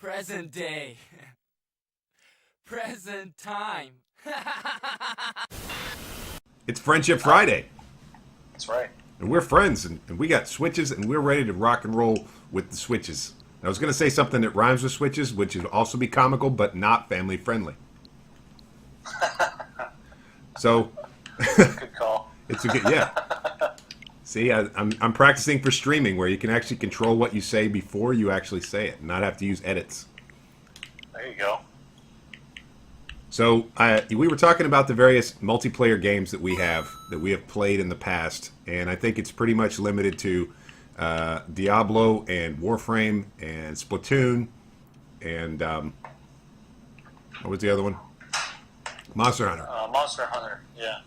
Present day. Present time. It's Friendship Friday. That's right. And we're friends, and we got switches, and we're ready to rock and roll with the switches. I was going to say something that rhymes with switches, which would also be comical, but not family friendly. So, Good call. it's a good, yeah. See, I'm practicing for streaming, where you can actually control what you say before you actually say it, and not have to use edits. There you go. So we were talking about the various multiplayer games that we have played in the past, and I think it's pretty much limited to Diablo and Warframe and Splatoon and what was the other one? Monster Hunter. Monster Hunter, yeah.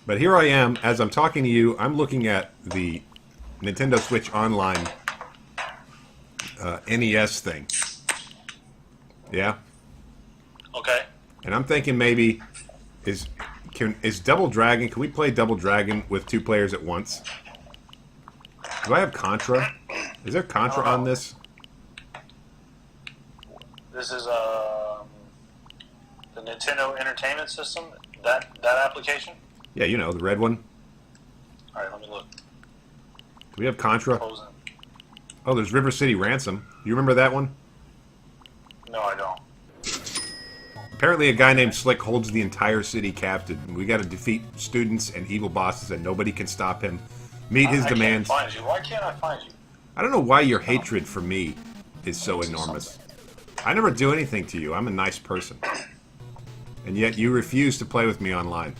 But here I am, as I'm talking to you, I'm looking at the Nintendo Switch Online NES thing. Yeah? Okay. And I'm thinking maybe, is Double Dragon, can we play Double Dragon with two players at once? Do I have Contra? Is there Contra on this? This is the Nintendo Entertainment System, that application? Yeah, you know, the red one. All right, let me look. Do we have Contra? Frozen. Oh, there's River City Ransom. You remember that one? No, I don't. Apparently a guy named Slick holds the entire city captive. We got to defeat students and evil bosses, and nobody can stop him. Meet his demands. I can't find you. Why can't I find you? I don't know why your hatred for me is so enormous. I never do anything to you. I'm a nice person. And yet you refuse to play with me online.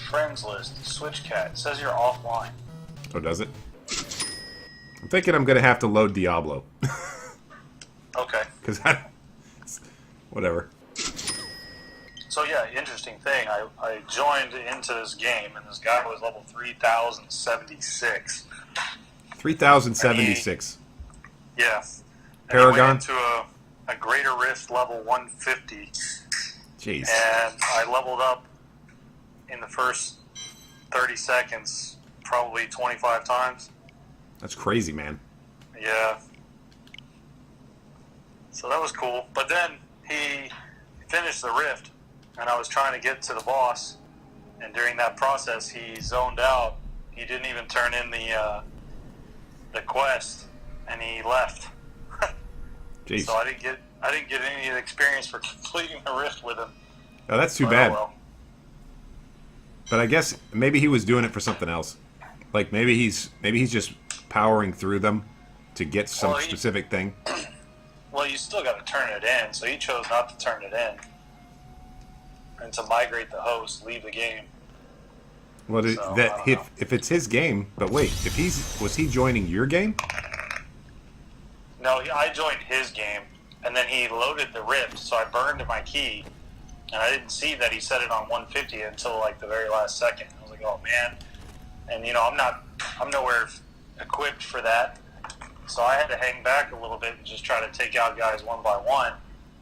Friends list, Switch Cat. It says you're offline. Oh, does it? I'm thinking I'm going to have to load Diablo. Okay. Because whatever. So yeah, interesting thing. I joined into this game, and this guy was level 3076. 3076. Yeah. And Paragon? he went into a Greater Rift level 150. Jeez. And I leveled up in the first 30 seconds probably 25 times. That's crazy, man. Yeah. So that was cool. But then he finished the rift, and I was trying to get to the boss, and during that process he zoned out. He didn't even turn in the quest, and he left. Jeez. So I didn't get any of the experience for completing the rift with him. Oh, that's too But, bad. oh well. But I guess maybe he was doing it for something else. Like maybe he's just powering through them to get some specific thing. Well, you still got to turn it in, so he chose not to turn it in and to migrate the host, leave the game. Well, So, if it's his game, but wait, was he joining your game? No, I joined his game, and then he loaded the rift, so I burned my key, and I didn't see that he set it on 150 until like the very last second. I was like, oh man, and I'm nowhere equipped for that, so I had to hang back a little bit and just try to take out guys one by one,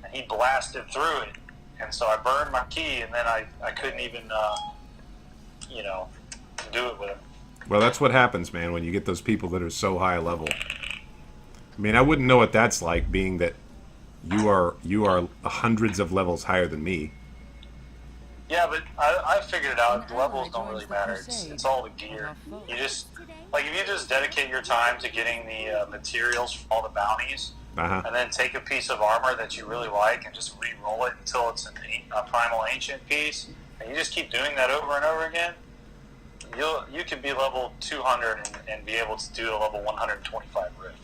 and he blasted through it, and so I burned my key, and then I couldn't even do it with him. Well, that's what happens, man, when you get those people that are so high level. I mean, I wouldn't know what that's like, being that you are hundreds of levels higher than me. Yeah, but I figured it out. The levels don't really matter. It's all the gear. You just, like, if you just dedicate your time to getting the materials from all the bounties, Uh-huh. and then take a piece of armor that you really like and just re-roll it until it's a primal ancient piece, and you just keep doing that over and over again, you could be level 200 and be able to do a level 125 rift.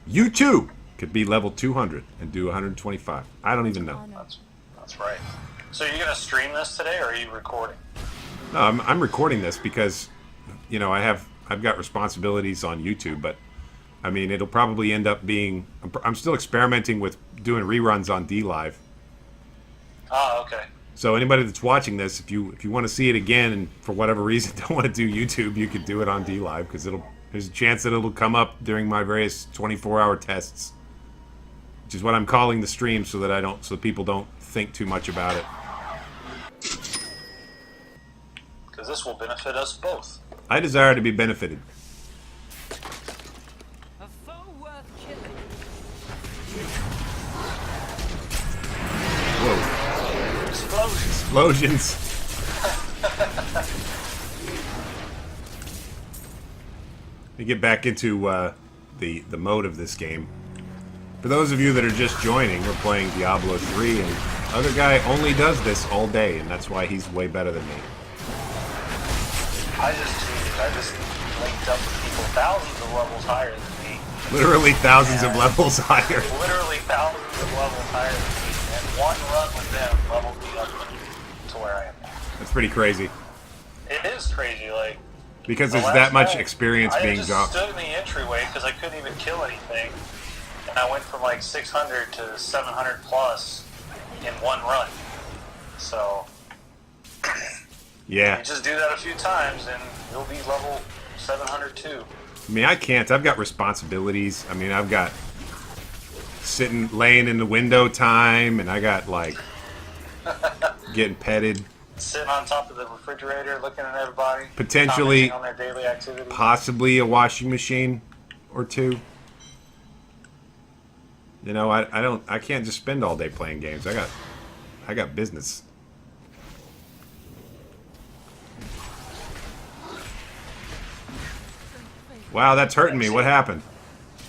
You too could be level 200 and do 125. I don't even know. That's right. So you're gonna stream this today, or are you recording? No, I'm recording this because, I've got responsibilities on YouTube, but I mean, it'll probably end up being. I'm still experimenting with doing reruns on DLive. Oh, okay. So anybody that's watching this, if you want to see it again and for whatever reason don't want to do YouTube, you could do it on DLive because there's a chance that it'll come up during my various 24-hour tests, which is what I'm calling the stream, so people don't think too much about it. Because this will benefit us both. I desire to be benefited. explosions. We get back into the mode of this game. For those of you that are just joining, we're playing Diablo 3, and other guy only does this all day, and that's why he's way better than me. I just cheated. I just linked up with people thousands of levels higher than me. Literally thousands of levels higher. Literally thousands of levels higher than me. And one run with them leveled me up to where I am now. That's pretty crazy. It is crazy, like... Because there's that much experience being dropped. I just stood in the entryway because I couldn't even kill anything. And I went from like 600 to 700 plus in one run. So... Yeah. You just do that a few times and you'll be level 700 too. I mean, I can't. I've got responsibilities. I mean, I've got laying in the window time, and I got, like, getting petted. Sitting on top of the refrigerator, looking at everybody. Potentially, on their daily activities. Possibly a washing machine or two. You know, I can't just spend all day playing games. I got business. Wow, that's hurting me. What happened?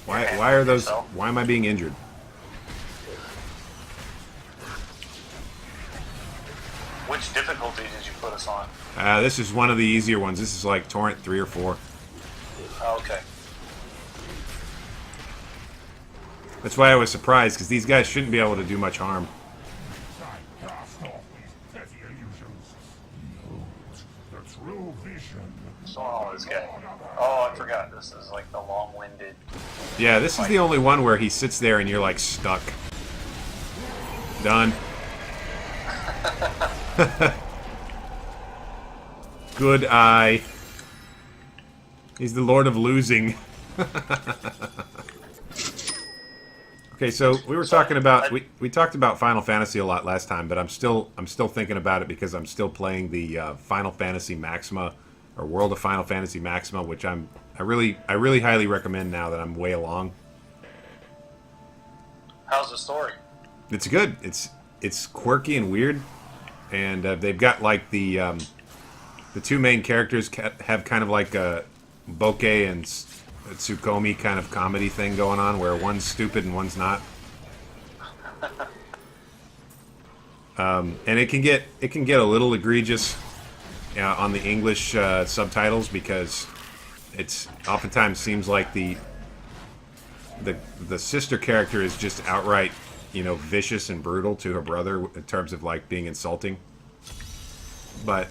Why are those? Why am I being injured? Which difficulty did you put us on? This is one of the easier ones. This is like Torrent 3 or 4. Oh, okay. That's why I was surprised, because these guys shouldn't be able to do much harm. What's going on with this guy? Oh, I forgot. This is like the long-winded... Yeah, this is the only one where he sits there and you're like stuck. Done. Good eye. He's the Lord of Losing. Okay, so we were talking about we talked about Final Fantasy a lot last time, but I'm still thinking about it because I'm still playing the Final Fantasy Maxima or World of Final Fantasy Maxima, which I really highly recommend now that I'm way along. How's the story? It's good. It's quirky and weird, and they've got like the two main characters have kind of like a bokeh and Tsukomi kind of comedy thing going on, where one's stupid and one's not. And it can get a little egregious on the English subtitles, because it's oftentimes seems like the sister character is just outright, vicious and brutal to her brother in terms of like being insulting. But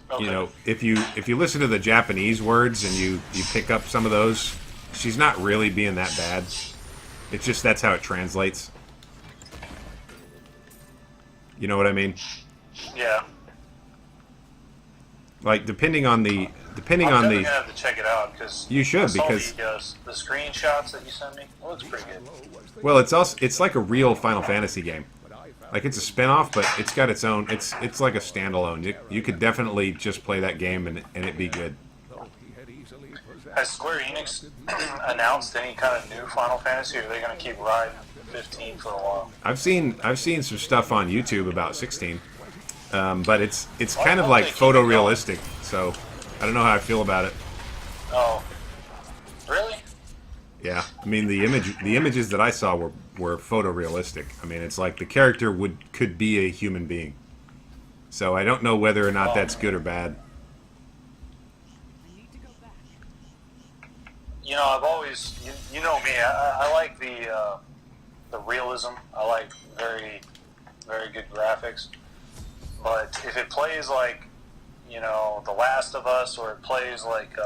okay. if you listen to the Japanese words and you pick up some of those, she's not really being that bad. It's just that's how it translates. You know what I mean? Yeah. Like depending on the I'm gonna have to check it out because you should, because the screenshots that you sent me, it looks pretty good. Well, it's like a real Final Fantasy game. Like it's a spin-off, but it's got its own. It's like a standalone. You could definitely just play that game and it'd be good. Has Square Enix announced any kind of new Final Fantasy, or are they going to keep riding 15 for a while? I've seen some stuff on YouTube about 16, but it's kind of like photorealistic. So I don't know how I feel about it. Oh, really? Yeah, I mean the images that I saw were photorealistic. I mean, it's like the character could be a human being. So I don't know whether or not that's good or bad. I've always, you know me, I like the realism. I like very, very good graphics. But if it plays like, The Last of Us, or it plays like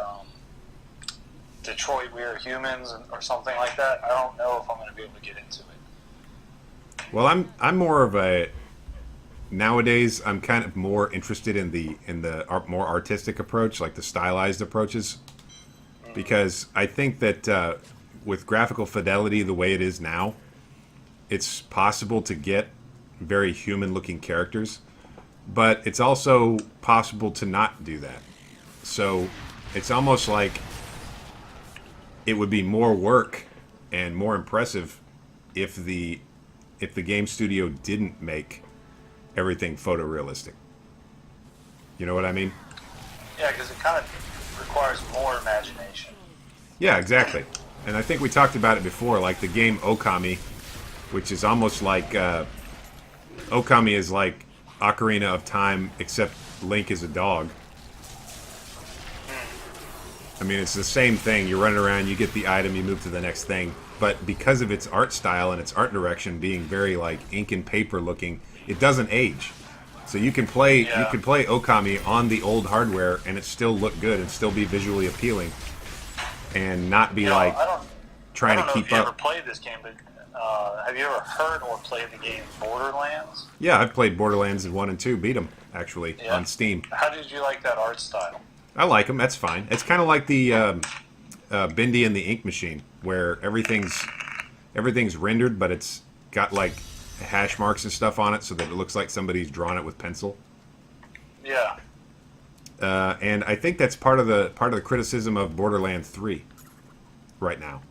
Detroit We Are Humans or something like that, I don't know if I'm going to be able to get into it. Well, I'm more of a nowadays. I'm kind of more interested in the more artistic approach, like the stylized approaches, because I think that with graphical fidelity the way it is now, it's possible to get very human-looking characters, but it's also possible to not do that. So it's almost like it would be more work and more impressive if the game studio didn't make everything photorealistic. You know what I mean? Yeah, because it kind of requires more imagination. Yeah, exactly. And I think we talked about it before, like the game Okami, which is almost like Okami is like Ocarina of Time, except Link is a dog. I mean, it's the same thing. You're running around, you get the item, you move to the next thing. But because of its art style and its art direction being very like ink and paper looking, it doesn't age. So you can play Okami on the old hardware and it still look good and still be visually appealing, and not be like trying to keep up. I don't know if you up. ever played this game, but have you ever heard or played the game Borderlands? Yeah, I've played Borderlands 1 and 2, beat them actually on Steam. How did you like that art style? I like them. That's fine. It's kind of like the Bindi and the Ink Machine, where everything's rendered, but it's got like hash marks and stuff on it, so that it looks like somebody's drawn it with pencil. Yeah. And I think that's part of the criticism of Borderlands 3 right now.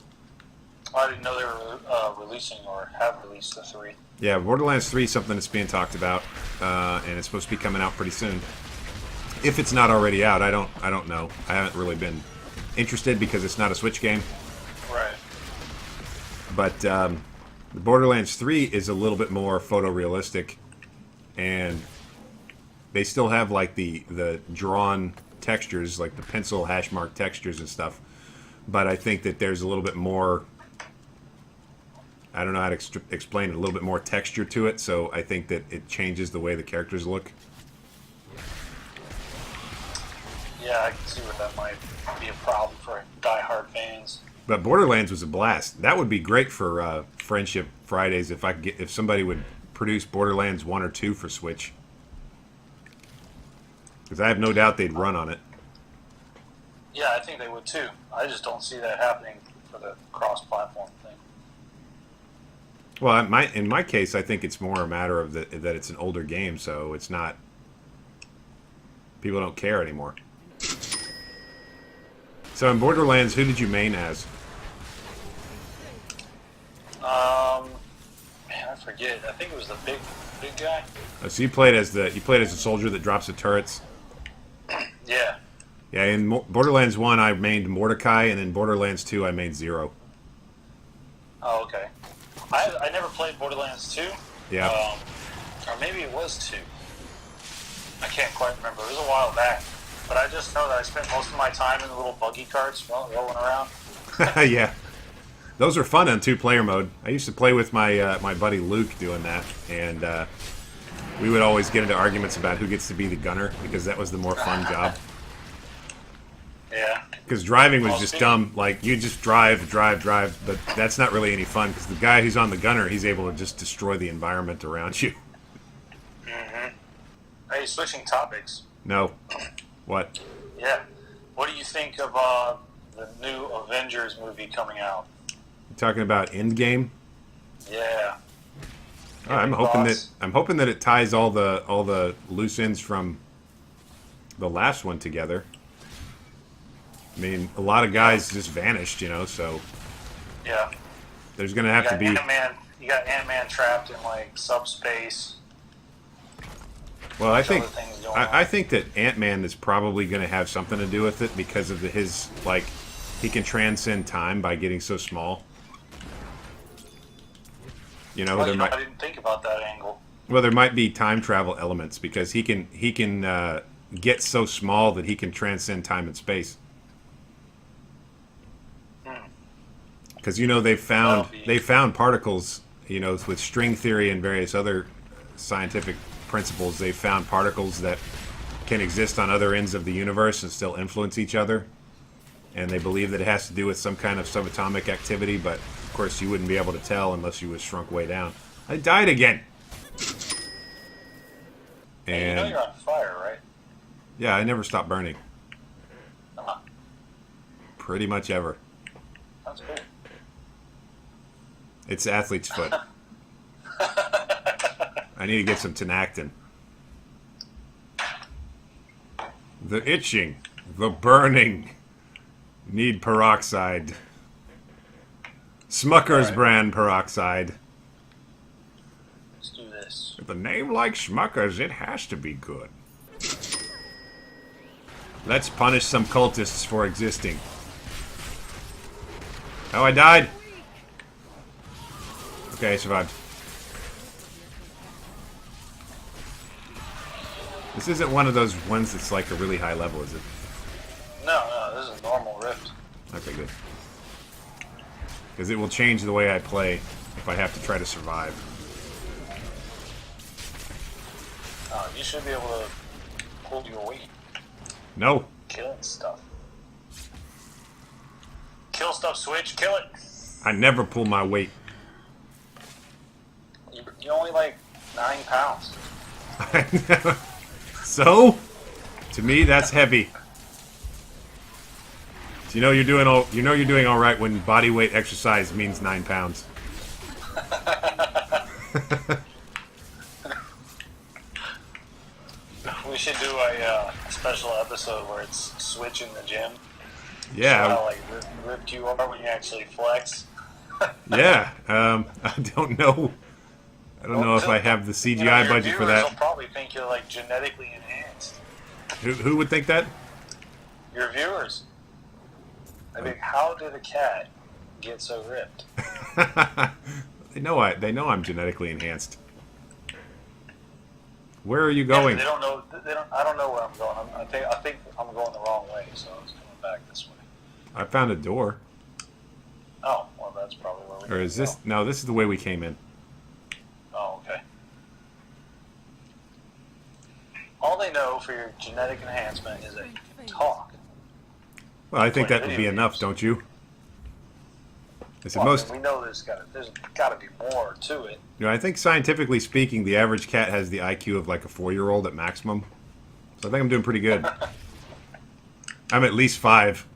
I didn't know they were releasing or have released the 3. Yeah, Borderlands 3 is something that's being talked about, and it's supposed to be coming out pretty soon. If it's not already out, I don't know. I haven't really been interested because it's not a Switch game. Right. But the Borderlands 3 is a little bit more photorealistic, and they still have like the drawn textures, like the pencil hash mark textures and stuff. But I think that there's a little bit more, I don't know how to explain it, a little bit more texture to it, so I think that it changes the way the characters look. Yeah, I can see where that might be a problem for die-hard fans. But Borderlands was a blast. That would be great for Friendship Fridays if somebody would produce Borderlands 1 or 2 for Switch. Because I have no doubt they'd run on it. Yeah, I think they would too. I just don't see that happening for the cross-platform thing. Well, in my case, I think it's more a matter of that it's an older game, so it's not. People don't care anymore. So in Borderlands, who did you main as? Man, I forget. I think it was the big guy. So you played as a soldier that drops the turrets. Yeah. Yeah, in Borderlands 1, I mained Mordecai, and in Borderlands 2, I mained Zero. Oh, okay. I never played Borderlands 2. Yeah. Or maybe it was 2. I can't quite remember. It was a while back. But I just know that I spent most of my time in the little buggy carts rolling around. Yeah. Those are fun on 2-player mode. I used to play with my my buddy Luke doing that, and we would always get into arguments about who gets to be the gunner, because that was the more fun job. Yeah. Because driving was just dumb. Like, you just drive, but that's not really any fun, because the guy who's on the gunner, he's able to just destroy the environment around you. Mm-hmm. Hey, switching topics. No. What? Yeah. What do you think of the new Avengers movie coming out? You talking about Endgame? Yeah. Oh, I'm hoping that it ties all the loose ends from the last one together. I mean, a lot of guys just vanished, so yeah, there's gonna have to be. You got Ant-Man trapped in like subspace. Well, I think that Ant-Man is probably going to have something to do with it because of his he can transcend time by getting so small. I didn't think about that angle. Well, there might be time travel elements because he can get so small that he can transcend time and space. Because they found particles, with string theory and various other scientific principles. They found particles that can exist on other ends of the universe and still influence each other, and they believe that it has to do with some kind of subatomic activity. But of course, you wouldn't be able to tell unless you was shrunk way down. I died again. And you're on fire, right? Yeah, I never stop burning. Uh-huh. Pretty much ever. That's cool. It's athlete's foot. I need to get some Tenactin. The itching, the burning, need peroxide. Smucker's brand peroxide. Let's do this. With a name like Smucker's, it has to be good. Let's punish some cultists for existing. Oh, I died. Okay, I survived. This isn't one of those ones that's like a really high level, is it? No, this is a normal rift. Okay, good. Because it will change the way I play if I have to try to survive. You should be able to hold your weight. No. Killing stuff. Kill stuff, Switch. Kill it. I never pull my weight. You're only like 9 pounds. So, to me, that's heavy. So you're doing all right when body weight exercise means 9 pounds. We should do a special episode where it's Switch in the gym. Yeah. How like ripped you are when you actually flex. Yeah. I don't know. I don't know if I have the CGI budget for that. They'll probably think you're like genetically enhanced. Who would think that? Your viewers. I think, how did a cat get so ripped? They know I'm genetically enhanced. Where are you going? Yeah, they don't know. I don't know where I'm going. I think I'm going the wrong way, so I was coming back this way. I found a door. Oh, well, that's probably where we. Or is this? No, this is the way we came in. Oh, okay. All they know for your genetic enhancement is that you can talk. Well, I think that would be enough, don't you? It's Well, most. we know there's got to be more to it. I think scientifically speaking, the average cat has the IQ of like a 4-year-old at maximum. So I think I'm doing pretty good. I'm at least 5.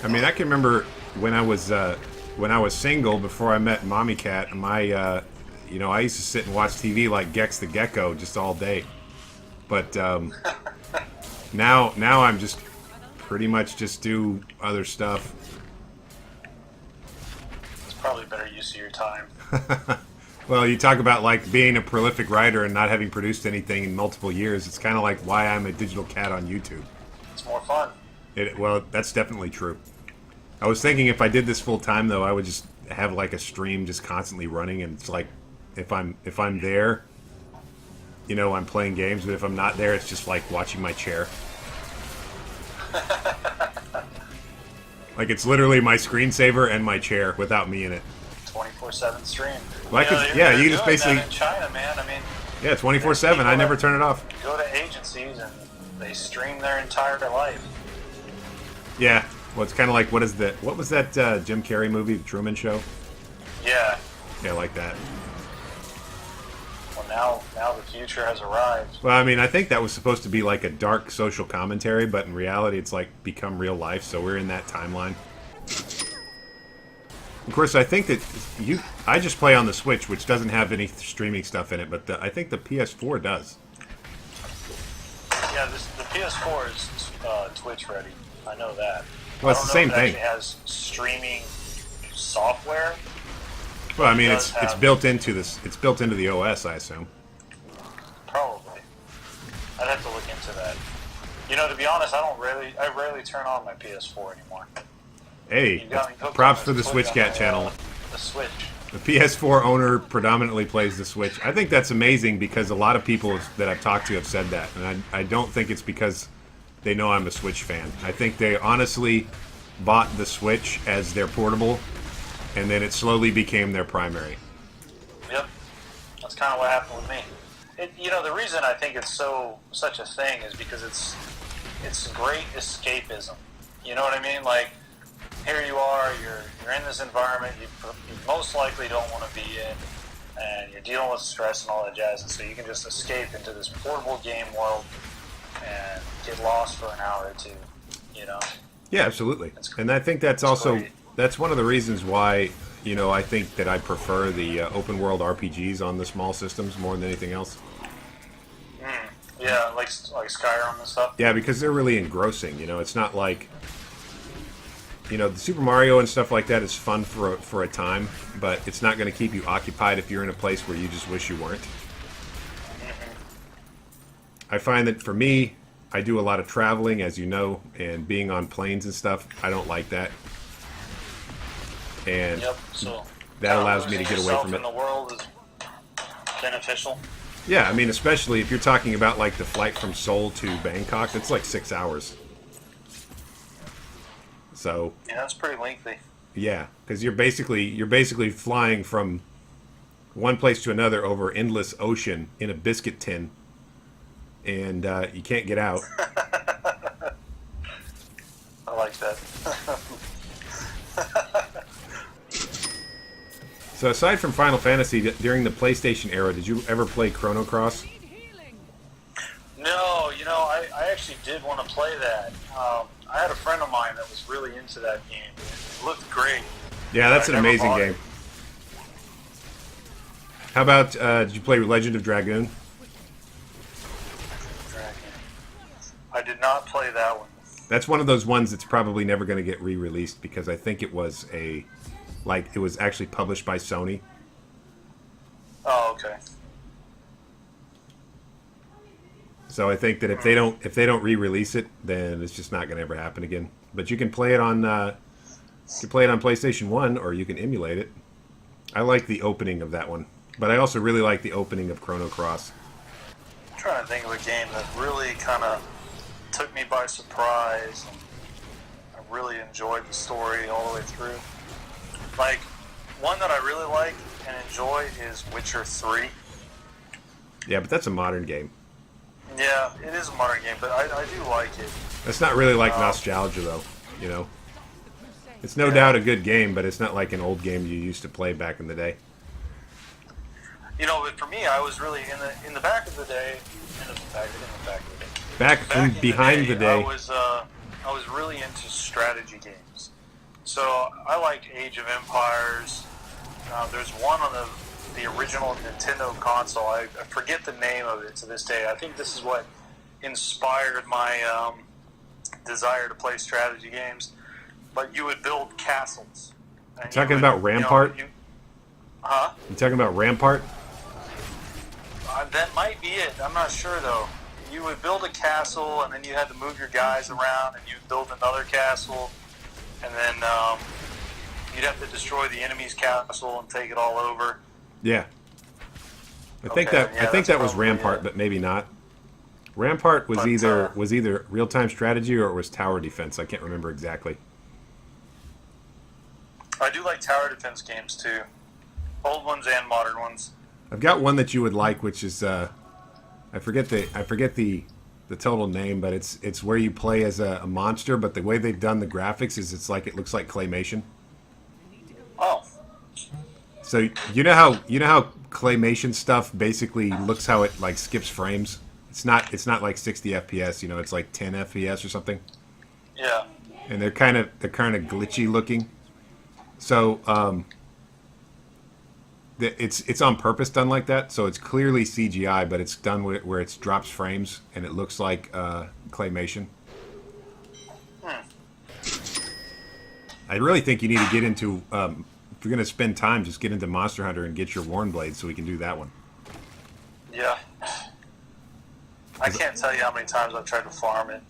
I mean, I can remember when I was single before I met Mommy Cat. I used to sit and watch TV like Gex the Gecko just all day. But now I'm just pretty much just do other stuff. It's probably better use of your time. Well, you talk about like being a prolific writer and not having produced anything in multiple years. It's kind of like why I'm a digital cat on YouTube. It's more fun. Well, that's definitely true. I was thinking if I did this full time though, I would just have like a stream just constantly running, and it's like if I'm there, I'm playing games, but if I'm not there, it's just like watching my chair. Like it's literally my screensaver and my chair without me in it. 24/7 stream. Well, you just basically in China, man. I mean, yeah, 24/7. I never turn it off. Go to agencies and they stream their entire life. Yeah, well, it's kind of like what was that Jim Carrey movie, The Truman Show? Yeah. Yeah, like that. Well, now the future has arrived. Well, I mean, I think that was supposed to be like a dark social commentary, but in reality, it's like become real life. So we're in that timeline. Of course, I think that I just play on the Switch, which doesn't have any streaming stuff in it, but I think the PS4 does. Yeah, the PS4 is Twitch ready. I know that. Well, it's the same thing. It has streaming software. Well, I mean, it's built into this. It's built into the OS, I assume. Probably. I'd have to look into that. To be honest, I rarely turn on my PS4 anymore. Hey, props for the Switch Cat channel. The Switch. The PS4 owner predominantly plays the Switch. I think that's amazing because a lot of people that I've talked to have said that, and I don't think it's because they know I'm a Switch fan. I think they honestly bought the Switch as their portable, and then it slowly became their primary. Yep, that's kind of what happened with me. The reason I think it's such a thing is because it's great escapism. You know what I mean? Like, here you are, you're in this environment you most likely don't want to be in, and you're dealing with stress and all that jazz, and so you can just escape into this portable game world and get lost for an hour or two. Yeah, absolutely. And I think that's also great. That's one of the reasons why I think that I prefer the open world RPGs on the small systems more than anything else. Yeah, like Skyrim and stuff. Yeah, because they're really engrossing. It's not like the Super Mario and stuff like that is fun for a time, but it's not going to keep you occupied if you're in a place where you just wish you weren't. I find that for me, I do a lot of traveling, as you know, and being on planes and stuff. I don't like that, and Yep. So that kinda allows me to losing get away yourself from it. in the world is beneficial. Yeah, I mean, especially if you're talking about like the flight from Seoul to Bangkok, it's like 6 hours. So Yeah, that's pretty lengthy. yeah, because you're basically flying from one place to another over endless ocean in a biscuit tin, and you can't get out. I like that. So aside from Final Fantasy, during the PlayStation era, did you ever play Chrono Cross? No, I actually did want to play that. I had a friend of mine that was really into that game. It looked great. Yeah, that's I an never amazing bought game. it. How about did you play Legend of Dragoon? I did not play that one. That's one of those ones that's probably never going to get re-released because I think it was it was actually published by Sony. Oh, okay. So I think that if they don't re-release it, then it's just not going to ever happen again. But you can play it on PlayStation 1 or you can emulate it. I like the opening of that one, but I also really like the opening of Chrono Cross. I'm trying to think of a game that really kind of took me by surprise. And I really enjoyed the story all the way through. Like, one that I really like and enjoy is Witcher 3. Yeah, but that's a modern game. Yeah, it is a modern game, but I do like it. That's not really like nostalgia, though. You know, it's no doubt a good game, but it's not like an old game you used to play back in the day. But for me, I was really in the back of the day. Back Back in behind the day. I was really into strategy games. So I like Age of Empires. There's one on the original Nintendo console. I forget the name of it to this day. I think this is what inspired my desire to play strategy games. But you would build castles. And Talking about Rampart? Huh? You talking about Rampart? That might be it. I'm not sure, though. You would build a castle, and then you had to move your guys around, and you'd build another castle, and then you'd have to destroy the enemy's castle and take it all over. Yeah. I think that's that was probably Rampart, it. but maybe not. Rampart was But, either real-time strategy or it was tower defense. I can't remember exactly. I do like tower defense games, too. Old ones and modern ones. I've got one that you would like, which is I forget the total name, but it's where you play as a monster, but the way they've done the graphics is it looks like claymation. Oh. So you know how claymation stuff basically looks how it like skips frames. It's not like 60 FPS. It's like 10 FPS or something. Yeah. And they're kind of glitchy looking. So it's on purpose done like that. So it's clearly CGI, but it's done where it drops frames and it looks like claymation. I really think you need to get into. If you're going to spend time, just get into Monster Hunter and get your Warren Blades so we can do that one. Yeah. I can't tell you how many times I've tried to farm it.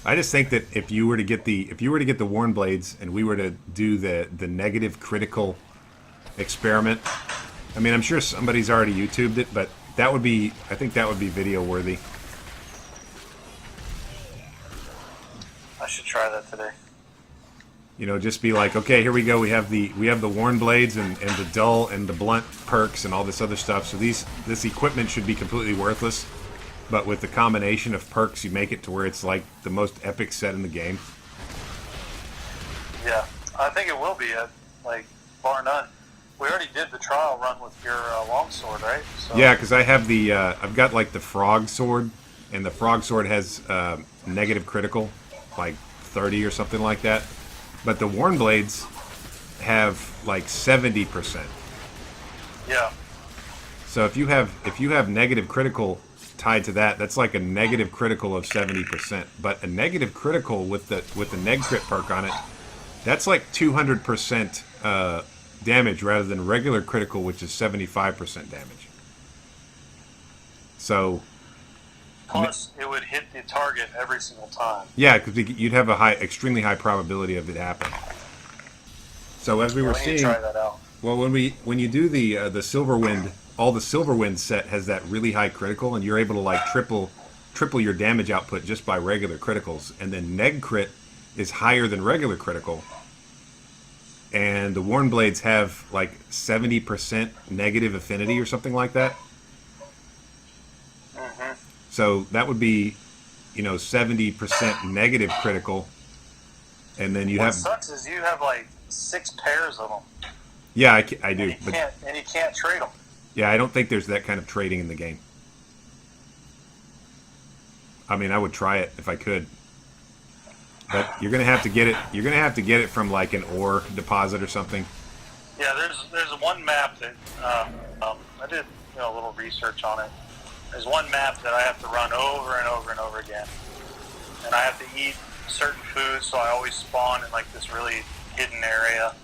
I just think that if you were to get the Warren Blades and we were to do the negative critical experiment, I mean, I'm sure somebody's already YouTubed it, but I think that would be video worthy. I should try that today. Just be like, okay, here we go. We have the Warren Blades and the dull and the blunt perks and all this other stuff. So this equipment should be completely worthless, but with the combination of perks, you make it to where it's like the most epic set in the game. Yeah, I think it will be, like, bar none. We already did the trial run with your longsword, right? So. Yeah, because I have I've got like the frog sword, and the frog sword has negative critical, like 30 or something like that. But the Warren Blades have like 70%. Yeah. So if you have negative critical tied to that, that's like a negative critical of 70%. But a negative critical with the neg crit perk on it, that's like 200% damage rather than regular critical, which is 75% damage. So Plus, it would hit the target every single time. Yeah, because you'd have a extremely high probability of it happening. So as we Yeah, were we need to seeing, try that out. well, when you do the Silverwind, all the Silverwind set has that really high critical, and you're able to like triple your damage output just by regular criticals, and then neg crit is higher than regular critical. And the Worn Blades have like 70% negative affinity or something like that. Mm-hmm. So that would be, 70% negative critical, and then you What have. sucks is you have like 6 pairs of them. Yeah, I do, And you can't trade them. yeah, I don't think there's that kind of trading in the game. I mean, I would try it if I could, but you're gonna have to get it. You're gonna have to get it from like an ore deposit or something. Yeah, there's one map that I did a little research on it. There's one map that I have to run over and over and over again, and I have to eat certain foods, so I always spawn in like this really hidden area.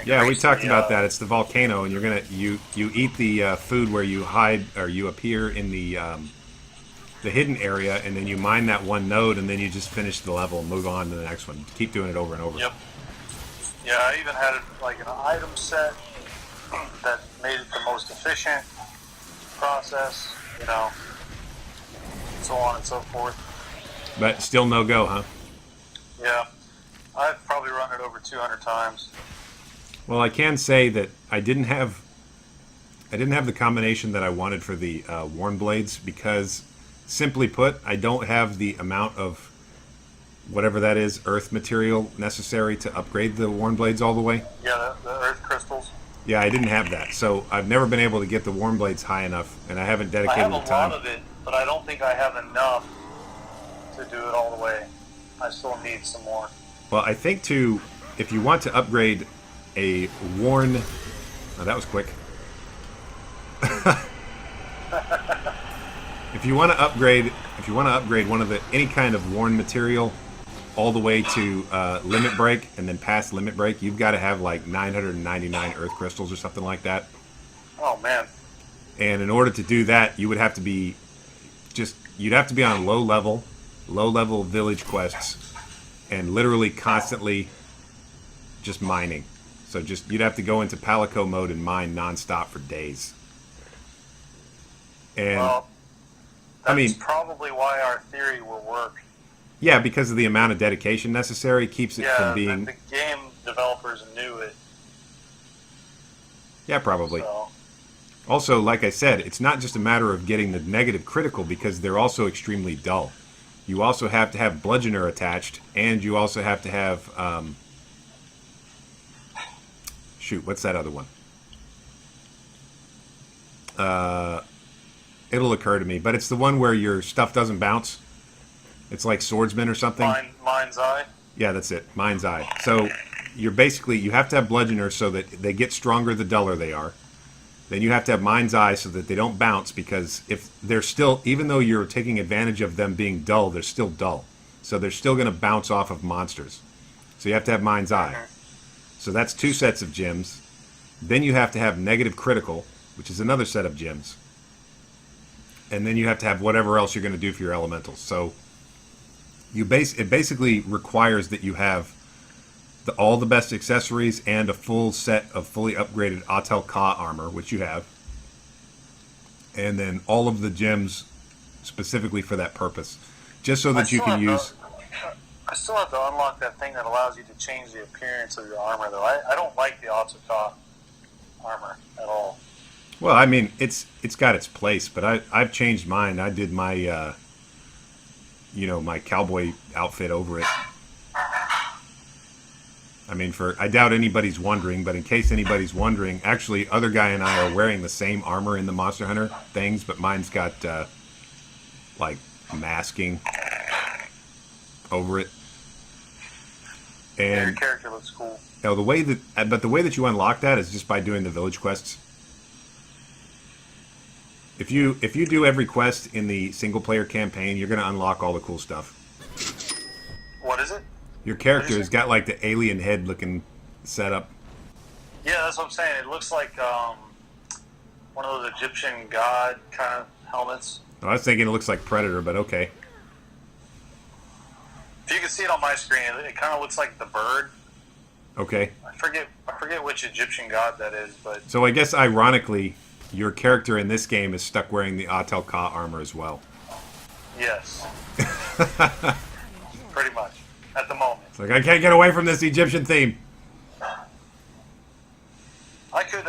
Yeah, we talked about that. It's the volcano, and you eat the food where you hide or you appear in the hidden area, and then you mine that one node, and then you just finish the level and move on to the next one. Keep doing it over and over. Yep. Yeah, I even had like an item set that made it the most efficient process, so on and so forth. But still no go, huh? Yeah, I've probably run it over 200 times. Well, I can say that I didn't have the combination that I wanted for the Worn Blades because, simply put, I don't have the amount of whatever that is, earth material necessary to upgrade the Worn Blades all the way. Yeah, the earth crystals. Yeah, I didn't have that, so I've never been able to get the Worn Blades high enough, and I haven't I dedicated have the a time. lot of it, but I don't think I have enough to do it all the way. I still need some more. Well, I think if you want to upgrade a worn, oh, that was quick. If you want to upgrade one of any kind of worn material all the way to limit break and then past limit break, you've got to have like 999 earth crystals or something like that. Oh man. And in order to do that, you'd have to be on low level village quests and literally constantly just mining. So you'd have to go into Palico mode and mine nonstop for days. And Well, that's I mean, probably why our theory will work. yeah, because of the amount of dedication necessary, keeps it from being. The game developers knew it. Yeah, probably. So. Also, like I said, it's not just a matter of getting the negative critical because they're also extremely dull. You also have to have Bludgeoner attached, and you also have to have. Shoot, what's that other one? It'll occur to me, but it's the one where your stuff doesn't bounce. It's like Swordsman or something. Mind's Eye? Yeah, that's it. Mind's Eye. So you have to have Bludgeoner so that they get stronger the duller they are. Then you have to have Mind's Eye so that they don't bounce, because if they're still, even though you're taking advantage of them being dull, they're still dull. So they're still going to bounce off of monsters. So you have to have Mind's Eye. So that's 2 sets of gems. Then you have to have negative critical, which is another set of gems. And then you have to have whatever else you're going to do for your elementals. So it basically requires that you have all the best accessories and a full set of fully upgraded Atel Ka armor, which you have. And then all of the gems specifically for that purpose. Just so that you can use... I still have to unlock that thing that allows you to change the appearance of your armor, though. I don't like the Atel Ka armor at all. Well, I mean, it's got its place, but I've changed mine. I did my, my cowboy outfit over it. I mean, I doubt anybody's wondering, but in case anybody's wondering, actually, other guy and I are wearing the same armor in the Monster Hunter things, but mine's got, like, masking over it. And your character looks cool. The way that you unlock that is just by doing the village quests. If you do every quest in the single player campaign, you're going to unlock all the cool stuff. What is it? Your character has got like the alien head looking setup. Yeah, that's what I'm saying. It looks like one of those Egyptian god kind of helmets. I was thinking it looks like Predator, but okay. If you can see it on my screen, it kind of looks like the bird. Okay. I forget which Egyptian god that is, but So I guess ironically, your character in this game is stuck wearing the Atel Ka armor as well. yes, pretty much at the moment. It's like I can't get away from this Egyptian theme. I could,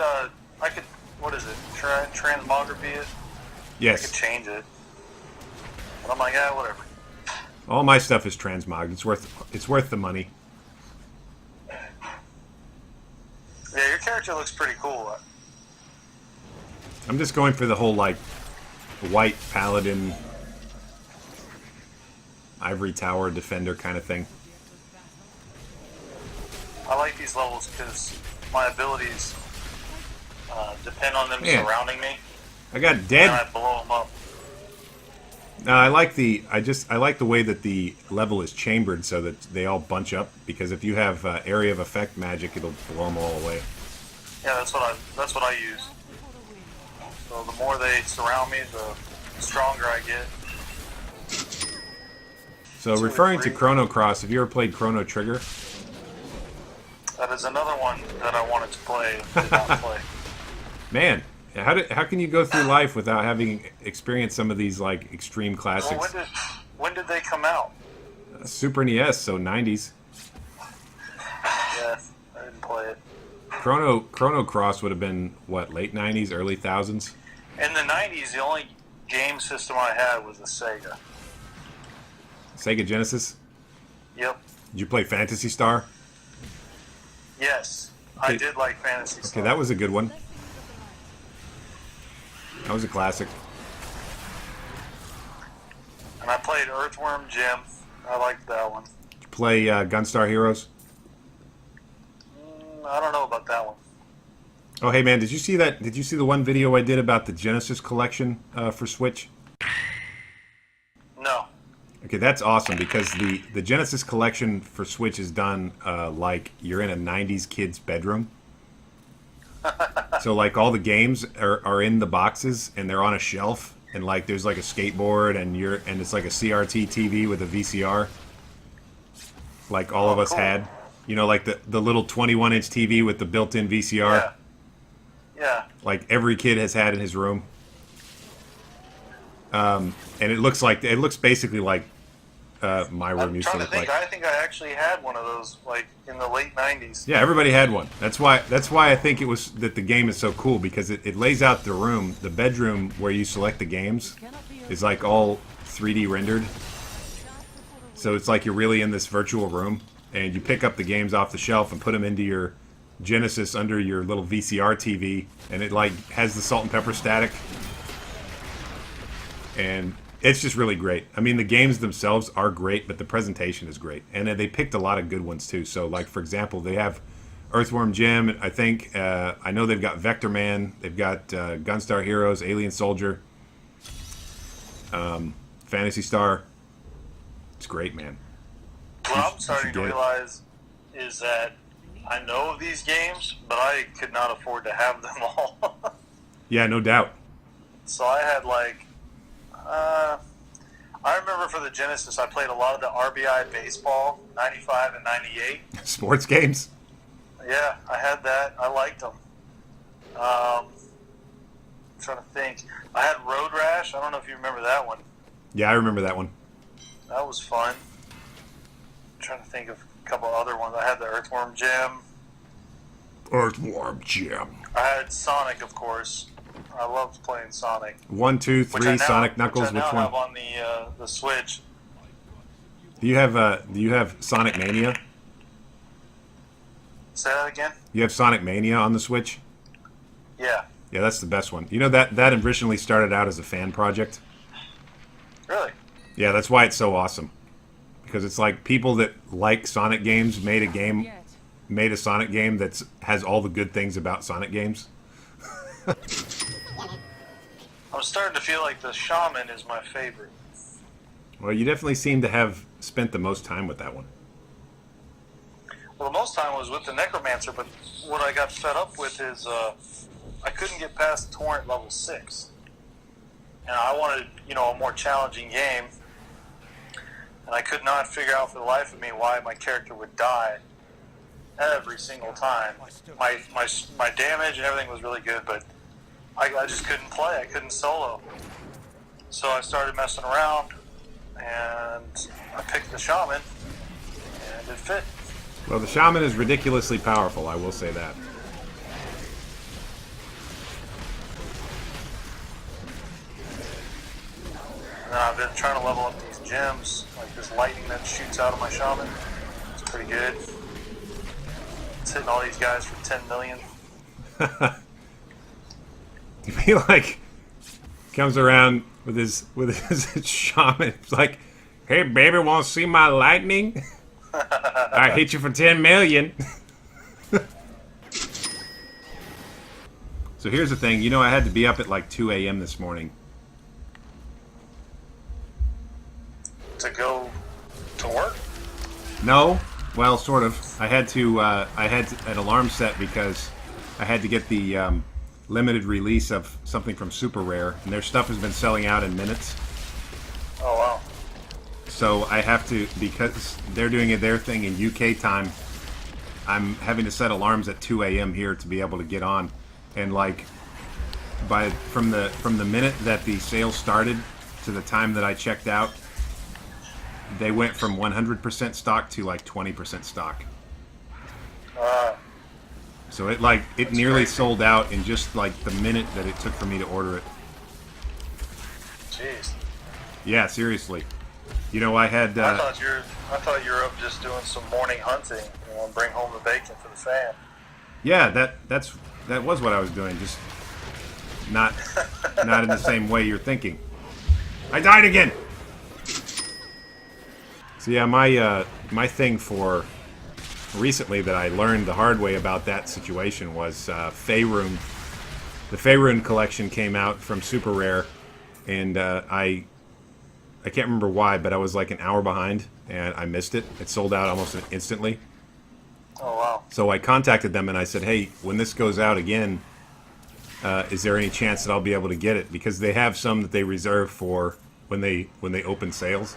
what is it? Transmography it. I Yes. could change it, but I'm like, yeah, whatever. All my stuff is transmog. It's worth the money. Yeah, your character looks pretty cool. I'm just going for the whole like white paladin, ivory tower defender kind of thing. I like these levels because my abilities depend on them Man. surrounding me, I got and dead. I blow them up. No, I like the way that the level is chambered so that they all bunch up. Because if you have area of effect magic, it'll blow them all away. Yeah, that's what I use. So the more they surround me, the stronger I get. So referring to Chrono Cross, have you ever played Chrono Trigger? That is another one that I wanted to play and did not play. Man, how can you go through life without having experienced some of these like extreme Well, classics? when did they come out? Super NES, so 90s. Yeah, I didn't play it. Chrono Cross would have been what, late 90s, early thousands? In the 90s, the only game system I had was the Sega. Sega Genesis? Yep. Did you play Phantasy Star? Yes, Okay. I did like Fantasy Star. Okay, that was a good one. That was a classic. And I played Earthworm Jim. I liked that one. Did you play Gunstar Heroes? I don't know about that one. Oh, hey man, did you see that? Did you see the one video I did about the Genesis collection for Switch? No. Okay, that's awesome because the Genesis collection for Switch is done like you're in a 90s kid's bedroom. So like all the games are in the boxes and they're on a shelf and like there's like a skateboard and it's like a CRT TV with a VCR. Like all of us cool. had. You know, like the little 21-inch TV with the built-in VCR. Yeah. Yeah. Like every kid has had in his room. And it looks basically like my room I'm used to trying to look think. like. I think I actually had one of those, like in the late '90s. Yeah, everybody had one. That's why I think it was that the game is so cool because it lays out the room, the bedroom where you select the games is like all 3D rendered. So it's like you're really in this virtual room and you pick up the games off the shelf and put them into your Genesis under your little VCR TV and it like has the salt and pepper static. And it's just really great. I mean, the games themselves are great, but the presentation is great. And they picked a lot of good ones, too. So, like, for example, they have Earthworm Jim. I think, I know they've got Vector Man. They've got Gunstar Heroes, Alien Soldier, Phantasy Star. It's great, man. What I'm starting to realize is that I know of these games, but I could not afford to have them all. Yeah, no doubt. So I had, like... I remember for the Genesis, I played a lot of the RBI baseball, 95 and 98. Sports games? Yeah, I had that. I liked them. I'm trying to think. I had Road Rash. I don't know if you remember that one. Yeah, I remember that one. That was fun. I'm trying to think of a couple other ones. I had the Earthworm Jim. Earthworm Jim. I had Sonic, of course. I loved playing Sonic. 1, 2, 3, Sonic Knuckles. Which I Which now one? have on the Switch. Do you have Sonic Mania? Say that again? You have Sonic Mania on the Switch? Yeah. Yeah, that's the best one. You know that originally started out as a fan project. Really? Yeah, that's why it's so awesome. Because it's like people that like Sonic games made a Sonic game that has all the good things about Sonic games. I'm starting to feel like the Shaman is my favorite. Well, you definitely seem to have spent the most time with that one. Well, the most time was with the Necromancer, but what I got fed up with is I couldn't get past Torrent level 6. and I wanted, a more challenging game, and I could not figure out for the life of me why my character would die every single time. My damage and everything was really good, but I just couldn't play. I couldn't solo. So I started messing around, and I picked the shaman, and it fit. Well, the shaman is ridiculously powerful, I will say that. And I've been trying to level up these gems, like this lightning that shoots out of my shaman. It's pretty good. It's hitting all these guys for 10 million. You feel like comes around with his shaman. It's like, hey baby, want to see my lightning? I hit you for 10 million. So here's the thing. I had to be up at like 2 a.m. this morning. To go to work? No, well, sort of. I had an alarm set because I had to get the limited release of something from Super Rare, and their stuff has been selling out in minutes. Oh wow! So I have to, because they're doing their thing in UK time. I'm having to set alarms at 2 a.m. here to be able to get on, and like from the minute that the sale started to the time that I checked out, they went from 100% stock to like 20% stock. So it nearly crazy. sold out in just like the minute that it took for me to order it. Jeez. Yeah, seriously. I had. I thought you were up just doing some morning hunting. And bring home the bacon for the fam. Yeah, that was what I was doing. Just not in the same way you're thinking. I died again. So yeah, my thing for recently that I learned the hard way about that situation was Faerun. The Faerun collection came out from Super Rare, and I can't remember why, but I was like an hour behind, and I missed it. It sold out almost instantly. Oh wow! So I contacted them and I said, "Hey, when this goes out again, is there any chance that I'll be able to get it? Because they have some that they reserve for when they open sales."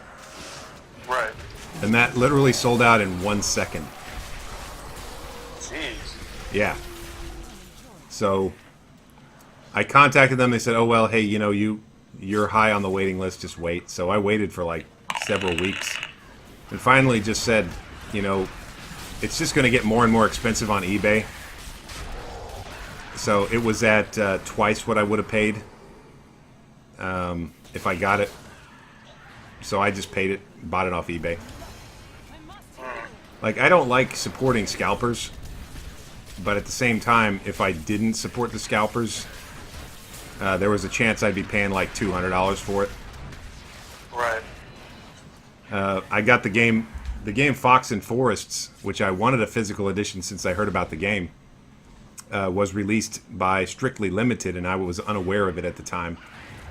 Right. And that literally sold out in 1 second. Jeez. Yeah. So I contacted them. They said, "Oh well, hey, you're high on the waiting list. Just wait." So I waited for like several weeks, and finally just said, it's just going to get more and more expensive on eBay. So it was at twice what I would have paid if I got it. So I just paid it, bought it off eBay. Like, I don't like supporting scalpers, but at the same time, if I didn't support the scalpers, there was a chance I'd be paying like $200 for it. Right. I got the game Fox and Forests, which I wanted a physical edition since I heard about the game, was released by Strictly Limited, and I was unaware of it at the time.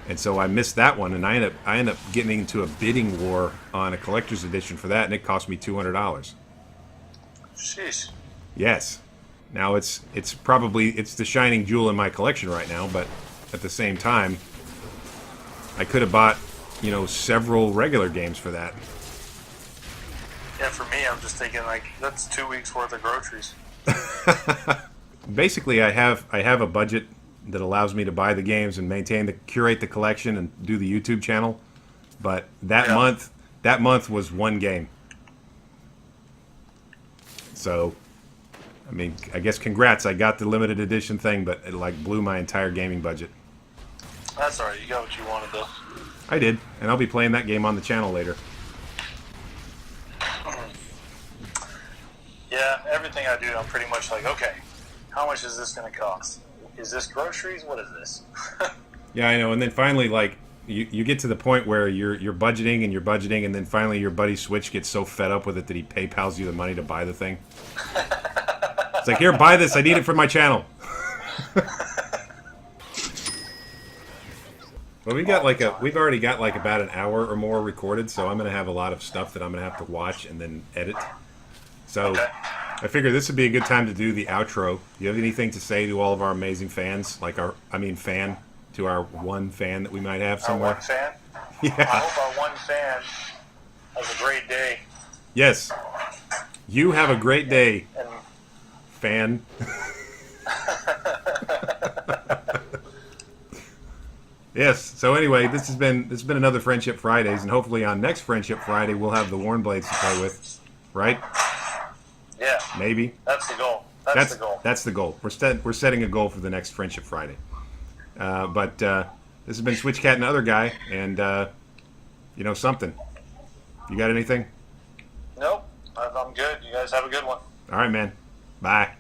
And so I missed that one, and I ended up getting into a bidding war on a collector's edition for that, and it cost me $200. Sheesh. Yes. Now it's the shining jewel in my collection right now, but at the same time, I could have bought, several regular games for that. Yeah, for me, I'm just thinking like that's 2 weeks worth of groceries. Basically, I have a budget that allows me to buy the games and curate the collection and do the YouTube channel. But that month was one game. So, I mean, I guess congrats. I got the limited edition thing, but it like blew my entire gaming budget. That's alright. You got what you wanted, though. I did, and I'll be playing that game on the channel later. Yeah, everything I do, I'm pretty much like, okay, how much is this going to cost? Is this groceries? What is this? Yeah, I know. And then finally, like, you get to the point where you're budgeting and you're budgeting, and then finally your buddy Switch gets so fed up with it that he PayPals you the money to buy the thing. It's like, here, buy this. I need it for my channel. Well, we've already got like about an hour or more recorded, so I'm gonna have a lot of stuff that I'm gonna have to watch and then edit. So Okay. I figure this would be a good time to do the outro. Do you have anything to say to all of our amazing fans? Fan? to our one fan that we might have Our somewhere. one fan. I Yeah. hope our one fan has a great day. Yes. You have a great day, And fan. Yes. So anyway, this has been another Friendship Fridays, and hopefully on next Friendship Friday we'll have the Warn Blades to play with, right? yeah, Maybe. that's the goal. That's the goal. That's the goal. We're setting a goal for the next Friendship Friday. But this has been Switchcat and Other Guy, and something. You got anything? Nope, I'm good. You guys have a good one. All right, man. Bye.